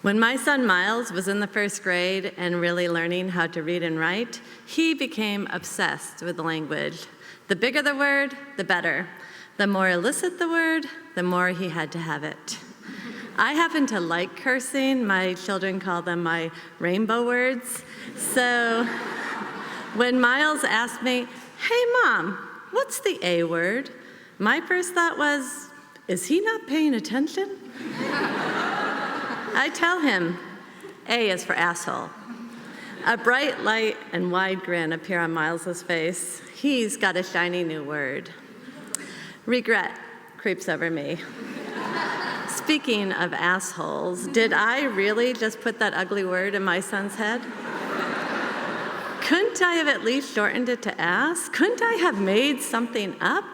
When my son Miles was in the first grade and really learning how to read and write, he became obsessed with language. The bigger the word, the better. The more illicit the word, the more he had to have it. I happen to like cursing. My children call them my rainbow words. So when Miles asked me, "Hey, Mom, what's the A word?" my first thought was, is he not paying attention? I tell him, A is for asshole. A bright light and wide grin appear on Miles's face. He's got a shiny new word. Regret creeps over me. Speaking of assholes, did I really just put that ugly word in my son's head? Couldn't I have at least shortened it to ass? Couldn't I have made something up?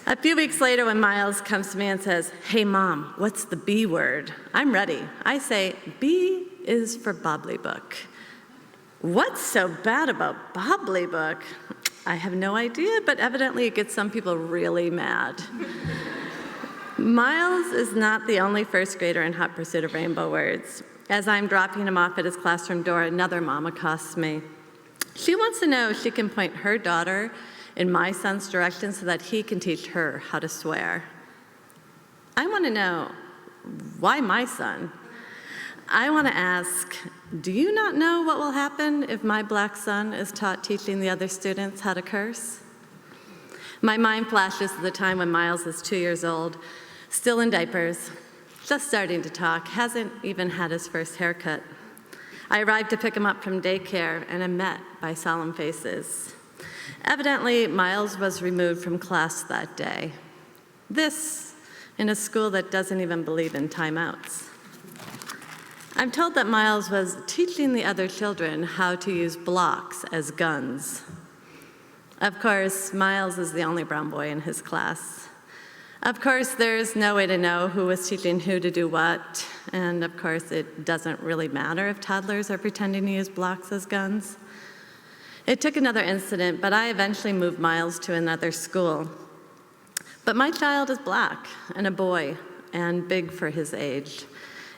A few weeks later, when Miles comes to me and says, "Hey, Mom, what's the B word?" I'm ready. I say, B is for bobblybook. What's so bad about bobblybook? I have no idea, but evidently it gets some people really mad. Miles is not the only first grader in hot pursuit of rainbow words. As I'm dropping him off at his classroom door, another mom accosts me. She wants to know if she can point her daughter in my son's direction so that he can teach her how to swear. I want to know, why my son? I want to ask, do you not know what will happen if my black son is taught teaching the other students how to curse? My mind flashes to the time when Miles is 2 years old, still in diapers, just starting to talk, hasn't even had his first haircut. I arrived to pick him up from daycare and am met by solemn faces. Evidently, Miles was removed from class that day. This in a school that doesn't even believe in timeouts. I'm told that Miles was teaching the other children how to use blocks as guns. Of course, Miles is the only brown boy in his class. Of course, there's no way to know who was teaching who to do what, and of course, it doesn't really matter if toddlers are pretending to use blocks as guns. It took another incident, but I eventually moved Miles to another school. But my child is black and a boy and big for his age.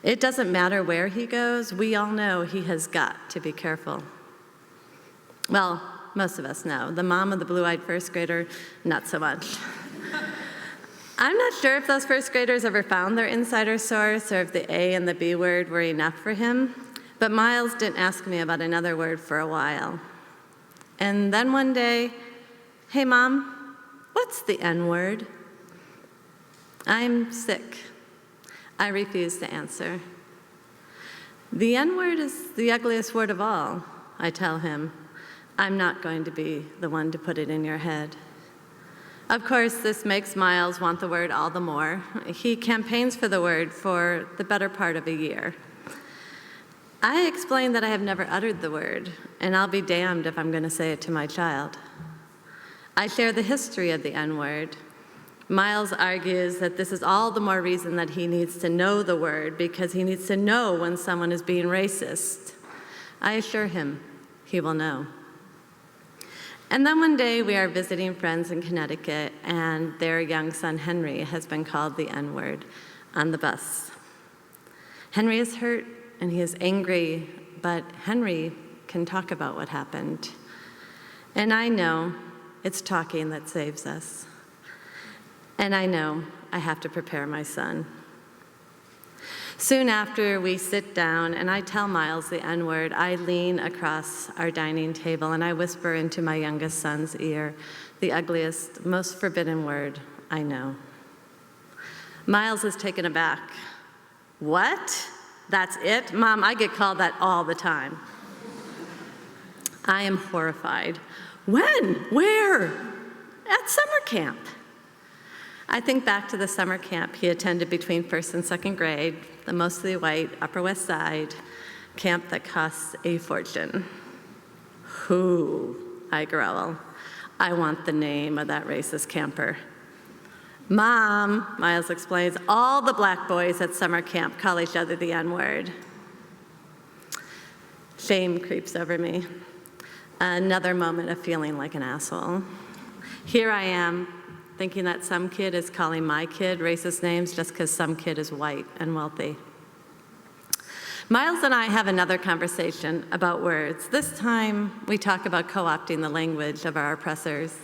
It doesn't matter where he goes, we all know he has got to be careful. Well, most of us know. The mom of the blue-eyed first grader, not so much. I'm not sure if those first graders ever found their insider source or if the A and the B word were enough for him, but Miles didn't ask me about another word for a while. And then one day, "Hey, Mom, what's the N word?" I'm sick. I refuse to answer. "The N word is the ugliest word of all," I tell him. "I'm not going to be the one to put it in your head." Of course, this makes Miles want the word all the more. He campaigns for the word for the better part of a year. I explain that I have never uttered the word, and I'll be damned if I'm going to say it to my child. I share the history of the N-word. Miles argues that this is all the more reason that he needs to know the word because he needs to know when someone is being racist. I assure him he will know. And then one day we are visiting friends in Connecticut, and their young son Henry has been called the N-word on the bus. Henry is hurt and he is angry, but Henry can talk about what happened. And I know it's talking that saves us. And I know I have to prepare my son. Soon after, we sit down, and I tell Miles the N-word. I lean across our dining table, and I whisper into my youngest son's ear the ugliest, most forbidden word I know. Miles is taken aback. "What? That's it? Mom, I get called that all the time." I am horrified. "When? Where?" "At summer camp." I think back to the summer camp he attended between first and second grade, the mostly white Upper West Side camp that costs a fortune. "Who?" I growl. I want the name of that racist camper. "Mom," Miles explains, "all the black boys at summer camp call each other the N-word." Shame creeps over me. Another moment of feeling like an asshole. Here I am, thinking that some kid is calling my kid racist names just because some kid is white and wealthy. Miles and I have another conversation about words. This time, we talk about co-opting the language of our oppressors.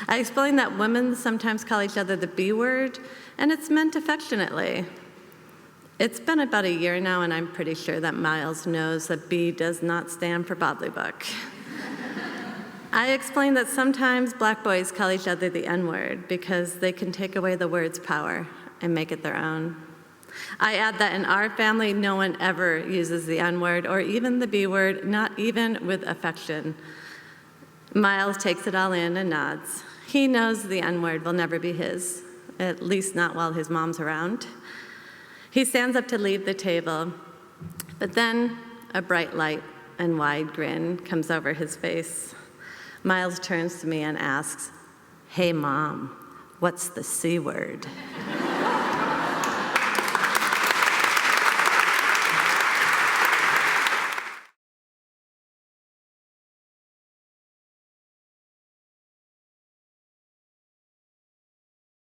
I explain that women sometimes call each other the B word, and it's meant affectionately. It's been about a year now, and I'm pretty sure that Miles knows that B does not stand for Bodley Book. I explain that sometimes black boys call each other the N-word because they can take away the word's power and make it their own. I add that in our family, no one ever uses the N-word or even the B word, not even with affection. Miles takes it all in and nods. He knows the N-word will never be his, at least not while his mom's around. He stands up to leave the table, but then a bright light and wide grin comes over his face. Miles turns to me and asks, "Hey, Mom, what's the C word?"